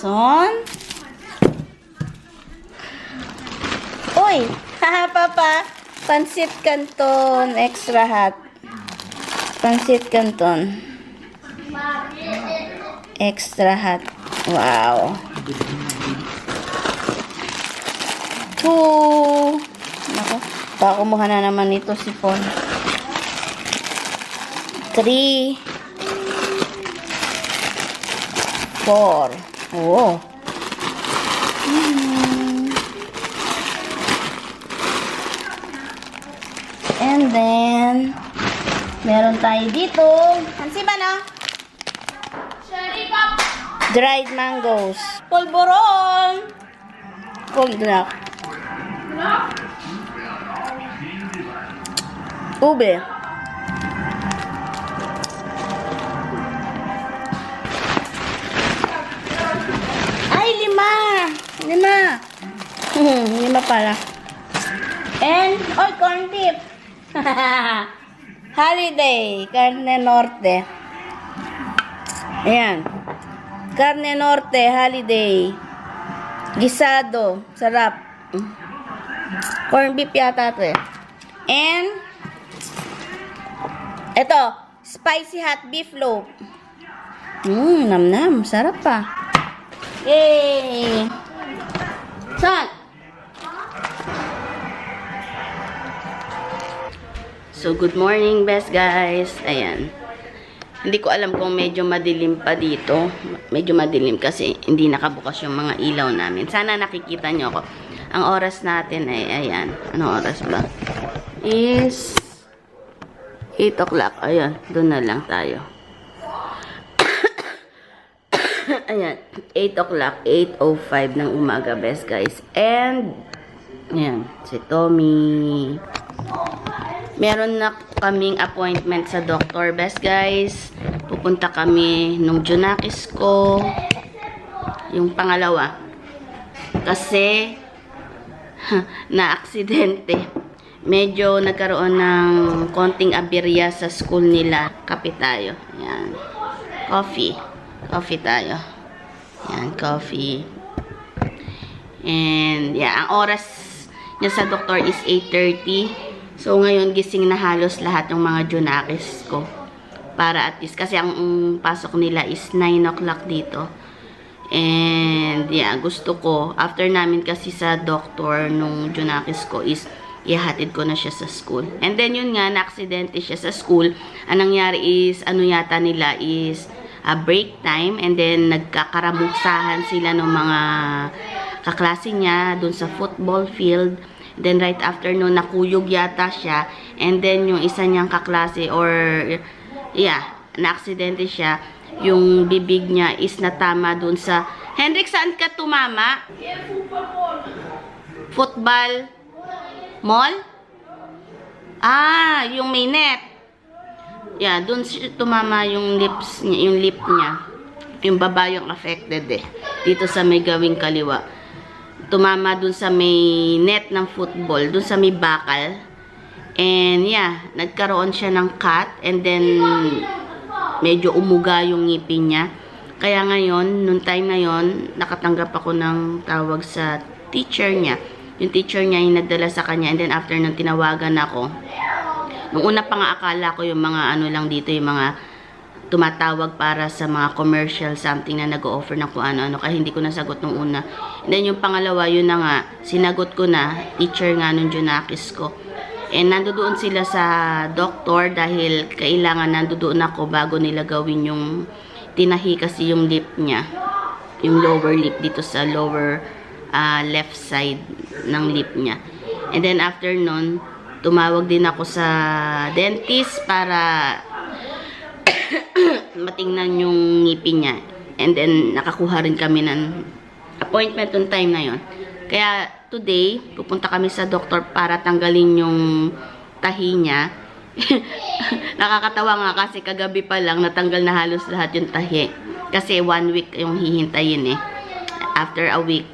Son? Uy! Haha, Papa! Pansit Canton extra hot. Pansit Canton. Extra hot. Wow. 2. Nako. Baka kumuha na naman ito si Pon. 3. 4. Oh. And then, meron tayo dito. Hansi ba na? Dried mangoes. Polvoron. Polvoron. Ube. Ay, 5. 5. 5 pala. And, corn beef. Holiday. Carne Norte. Ayan. Carne Norte, holiday. Gisado. Sarap. Corn beef yata ito eh. And, ito. Spicy hot beef loaf. Nam-nam. Sarap pa. Yay! Son! So, good morning, best guys. Ayan. Hindi ko alam kung medyo madilim pa dito. Medyo madilim kasi hindi nakabukas yung mga ilaw namin. Sana nakikita nyo ako. Ang oras natin ay, ayan. Anong oras ba? Is 8 o'clock. Ayan. Doon na lang tayo. Ayan. 8 o'clock. 8:05 ng umaga, best guys. And, ayan. Si Tommy. Meron na kaming appointment sa doctor, best guys. Pupunta kami nung Junakis ko. Yung pangalawa. Kasi, na-aksidente. Medyo nagkaroon ng konting aberya sa school nila. Kape tayo. Yan. Coffee. Coffee tayo. Yan, coffee. And, yeah, ang oras niya sa doktor is 8:30. So, ngayon, gising na halos lahat ng mga Junakis ko. Para at least, kasi ang pasok nila is 9 o'clock dito. And, yeah, gusto ko, after namin kasi sa doktor nung Junakis ko is, ihatid ko na siya sa school. And then, yun nga, na-aksidente siya sa school. Ang nangyari is, ano yata nila is, break time. And then, nagkakaramuksahan sila ng mga kaklase niya dun sa football field. Then, right after nun, nakuyog yata siya. And then, yung isa niyang kaklase or, yeah, na-aksidente siya. Yung bibig niya is natama dun sa... Hendrik, saan ka tumama? Football mall? Ah, yung may net. Yeah, dun tumama yung lips niya, yung lip niya. Yung baba yung affected eh. Dito sa may gawing kaliwa. Tumama dun sa may net ng football, dun sa may bakal. And yeah, nagkaroon siya ng cut and then medyo umuga yung ngipin niya. Kaya ngayon, nung time na yon, nakatanggap ako ng tawag sa teacher niya. Yung teacher niya yung nagdala sa kanya and then after nung tinawagan ako. Nung una pa nga akala ko yung mga ano lang dito, yung mga tumatawag para sa mga commercial something na nag-o-offer ng kung ano-ano. Kaya hindi ko nasagot nung una. And then yung pangalawa, yun na nga, sinagot ko na, teacher nga nung Junakis ko. And nandoon sila sa doktor dahil kailangan nandoon ako bago nila gawin yung tinahi kasi yung lip niya. Yung lower lip dito sa lower left side ng lip niya. And then after nun, tumawag din ako sa dentist para matingnan yung ngipin niya. And then, nakakuha rin kami ng appointment on time na yon. Kaya, today, pupunta kami sa doktor para tanggalin yung tahi niya. Nakakatawa nga kasi kagabi pa lang natanggal na halos lahat yung tahi. Kasi 1 week yung hihintayin eh. After a week,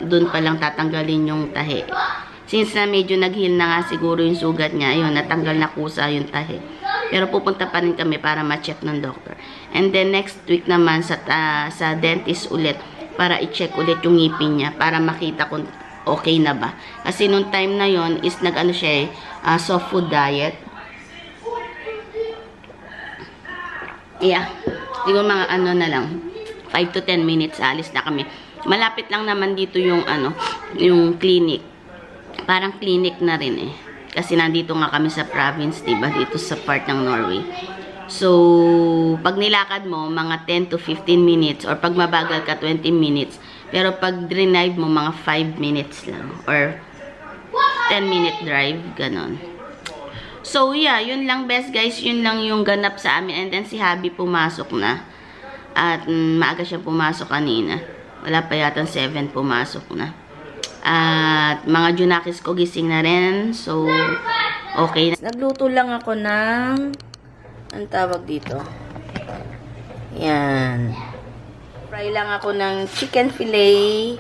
dun pa lang tatanggalin yung tahi. Since na medyo nag-heal na nga siguro yung sugat niya, ayun, natanggal na kusa yung tahi. Pero pupunta pa rin kami para ma-check ng doctor. And then next week naman sa dentist ulit para i-check ulit yung ngipin niya para makita kung okay na ba. Kasi nung time na yon is nag-ano siya soft food diet. Yeah. Siguro mga ano na lang, 5 to 10 minutes alis na kami. Malapit lang naman dito yung yung clinic. Parang clinic na rin eh. Kasi nandito nga kami sa province, diba? Dito sa part ng Norway. So, pag nilakad mo, mga 10 to 15 minutes, or pag mabagal ka, 20 minutes. Pero pag drive mo, mga 5 minutes lang. Or 10-minute drive, ganon. So, yeah, yun lang best guys. Yun lang yung ganap sa amin. And then si Habi pumasok na. At maaga siya pumasok kanina. Wala pa yata 7 pumasok na. At mga junakis ko gising na rin. So, okay na. Nagluto lang ako ng ang tawag dito. Yan. Fry lang ako ng chicken fillet.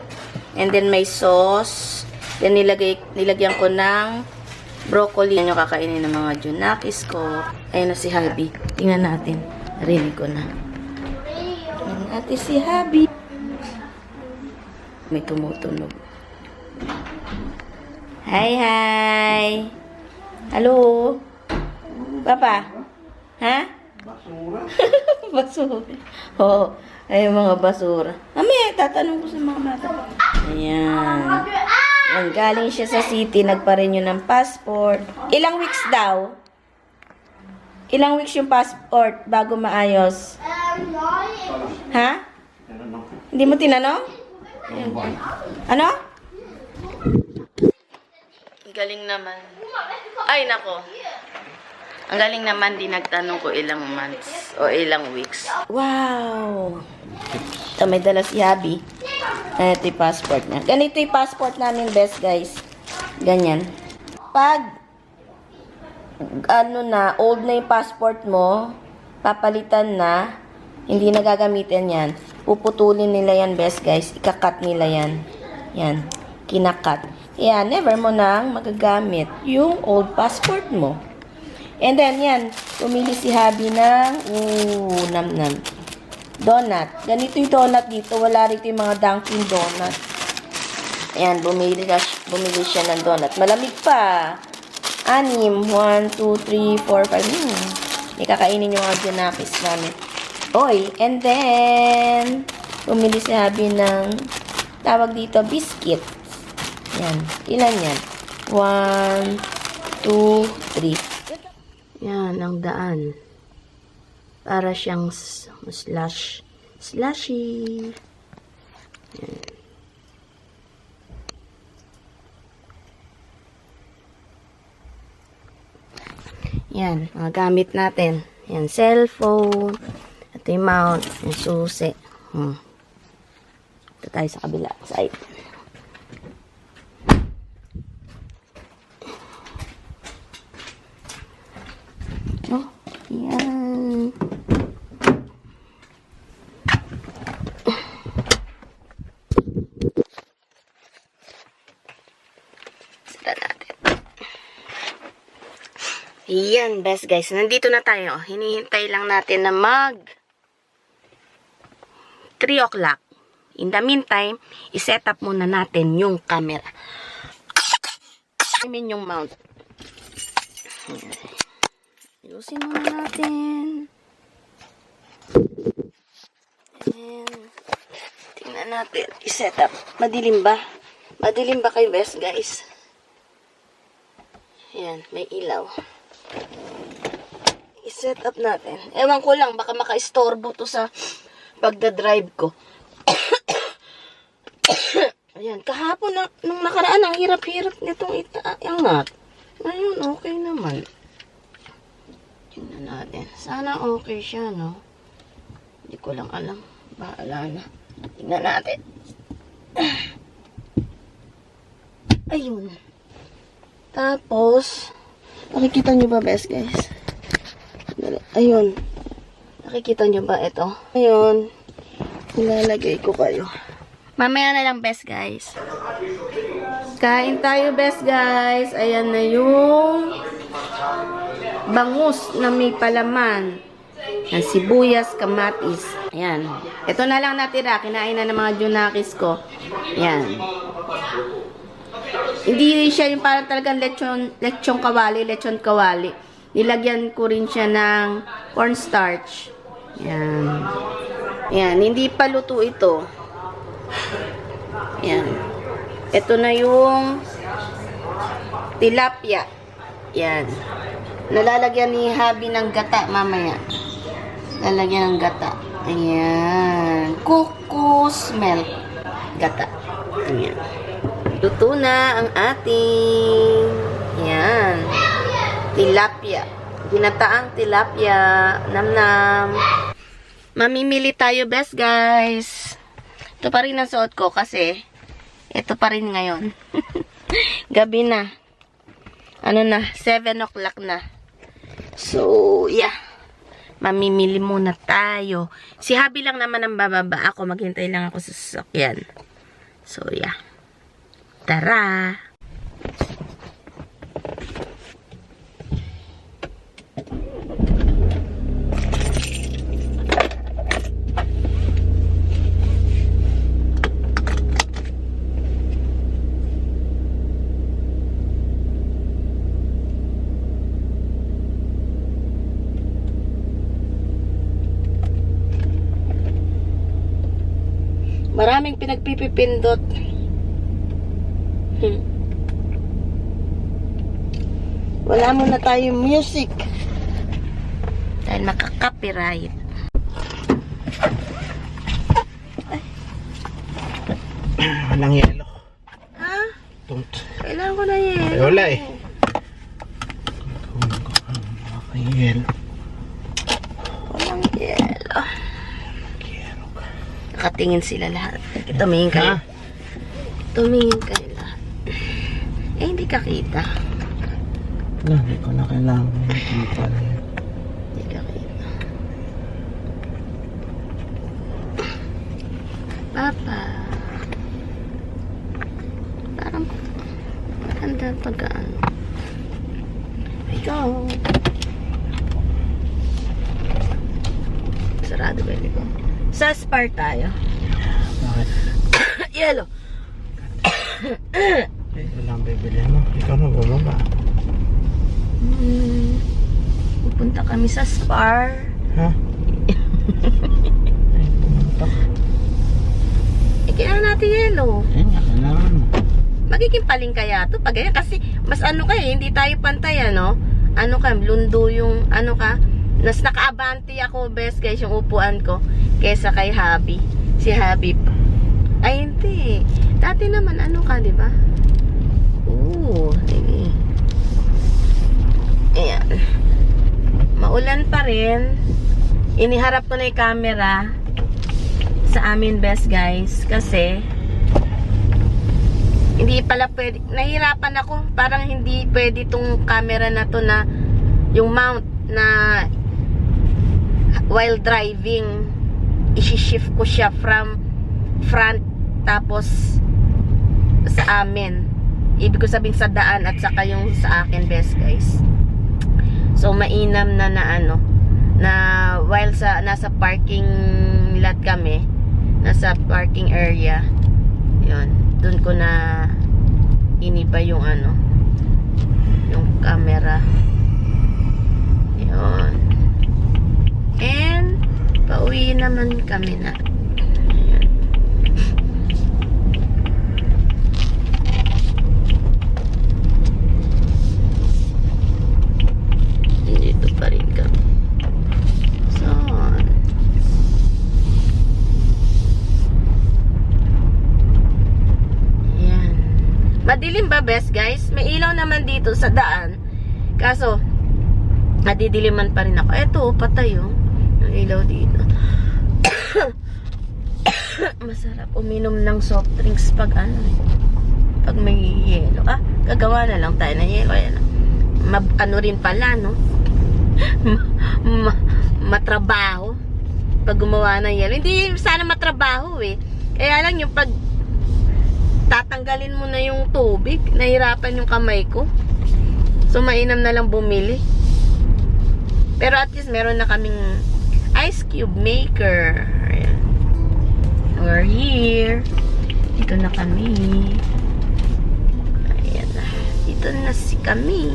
And then may sauce. Then nilagyan ko ng broccoli. Yan yung kakainin ng mga junakis ko. Ayun na si Habi. Tingnan natin. Narinig ko na. Tingnan natin si Habi. May tumutunog. Hi, hi. Hello. Papa. Ha? Basura? Basura. Oo. Ay, mga basura. Mami, tatanong ko sa mga mata. Ayan. Yan, galing siya sa city. Nagpa-renew ng passport. Ilang weeks daw? Ilang weeks yung passport bago maayos? Ha? Hindi mo tinanong? Ano? Galing naman. Ay, nako. Ang galing naman, di nagtanong ko ilang months o ilang weeks. Wow! Ito, may dala si Habi. Ito yung passport niya. Ganito yung passport namin, best guys. Ganyan. Pag, old na yung passport mo, papalitan na, hindi na gagamitin yan. Puputulin nila yan, best guys. Ikakat nila yan. Yan. Kinakat. Yan, never mo nang magagamit yung old passport mo. And then, yan, pumili si Habi ng, nam-nam, donut. Ganito yung donut dito. Wala rito yung mga Dunkin' Donut. Ayan, bumili siya ng donut. Malamig pa. 6. 1, 2, 3, 4, 5. May kakainin yung mga junakis namin. Oy, and then, bumili si Habi ng, tawag dito, biscuit. Yan, ilan yan? 1, 2, 3. Yan, ang daan. Para siyang slushy. Yan. Yan, mga gamit natin. Yan, cellphone. Ito yung mount. Yung susi. Ito tayo sa kabila side. Oh, yan. Sira natin. Yan, best guys. Nandito na tayo. Hinihintay lang natin na mag 3 o'clock. In the meantime, iset up muna natin yung camera. I mean yung mount. Ayusin muna natin. And, tingnan natin. I-set up. Madilim ba? Madilim ba kayo, best guys? Ayan, may ilaw. I-set up natin. Ewan ko lang, baka maka-istorbo to sa pagdadrive ko. Ayan, kahapon nung nakaraan, ang hirap-hirap nitong iangat. Ngayon, okay naman. Tingnan natin. Sana okay siya, no? Hindi ko lang alam. Bahala na. Tingnan natin. Ayun. Tapos, nakikita nyo ba, best guys? Ayun. Nakikita nyo ba ito? Ayun. Ilalagay ko kayo. Mamaya na lang, best guys. Kain tayo, best guys. Ayan na yung bangus na may palaman. Yan, sibuyas, kamatis. Yan. Ito na lang natira. Kinain na ng mga junakis ko. Yan. Hindi siya yung parang talagang lechon kawali. Nilagyan ko rin siya ng cornstarch. Yan. Yan. Hindi pa luto ito. Yan. Ito na yung tilapia. Yan. Nalalagyan ni Habi ng gata mamaya. Lalagyan ng gata. Ayan. Coco's milk. Gata. Ayan. Luto na ang ating ayan. Tilapia. Ginataang tilapia. Nam-nam. Mamimili tayo best guys. Ito pa rin ang suot ko kasi ito pa rin ngayon. Gabi na. Ano na? 7 o'clock na. So, yeah. Mamimili muna tayo. Si Habi lang naman ang bababa. Ako, maghintay lang ako sa sasakyan. So, yeah. Tara! Maraming pinagpipipindot. Wala muna tayong music. Dahil makaka-copyright. Walang yelo. Ha? Don't. Kailangan ko na yelo. Ay, wala eh. Walang yelo. Walang yelo. Nakatingin sila lahat. Tumingin kayo. Tumingin kayo lahat. Eh, hindi ka kita. Wala, hindi ko na kailangan makita na yan. Hindi ka kita. Papa. Parang maganda pag-ano. Ikaw. Sarado ba yun ko? Sa Spar tayo. Bakit? Yelo. Eh, walang bibili mo. Ikaw na bumaba. Pupunta kami sa Spar. Ha? Ay, pumunta ka. Eh, kailangan natin yelo. Eh, nga, kailangan mo. Magiging paling kaya to pag ganyan. Kasi, mas ano ka eh, hindi tayo pantay, ano? Ano ka, lundo yung, ano ka? Nas naka-abante ako, best guys, yung upuan ko. Kesa kay Habi. Si Habi. Ay, hindi. Dati naman, ano ka, di ba? Oo. Ayan. Maulan pa rin. Iniharap ko na yung camera sa amin, best guys. Kasi, hindi pala pwede. Nahirapan ako. Parang hindi pwede itong camera na to na yung mount na while driving, isi-shift ko siya from front tapos sa amin. Ibig ko sabihin sa daan at saka yung sa akin, best guys. So, mainam na ano, na while nasa parking lot kami, nasa parking area, yun, dun ko na iniba yung ano, yung camera. Yun. And, pauwi naman kami na. Ayan. Dito pa rin kami. So, ayan. Madilim ba, best guys? May ilaw naman dito sa daan. Kaso, nadidiliman pa rin ako. Eto, patay oh. Ang ilaw dito. Masarap uminom ng soft drinks pag ano eh. Pag may yelo. Ah, gagawa na lang tayo ng yelo. Ayan. Ano rin pala, no? Matrabaho. Pag gumawa ng yelo. Hindi sana matrabaho eh. Kaya lang yung pag tatanggalin mo na yung tubig, nahirapan yung kamay ko. So, mainam na lang bumili. Pero at least meron na kaming ice cube maker. Ayan. We're here. Dito na kami. Ayan na. Dito na si kami.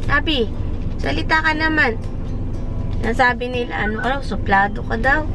Abi, salita ka naman. Nasabi nila, ano ka daw, suplado ka daw.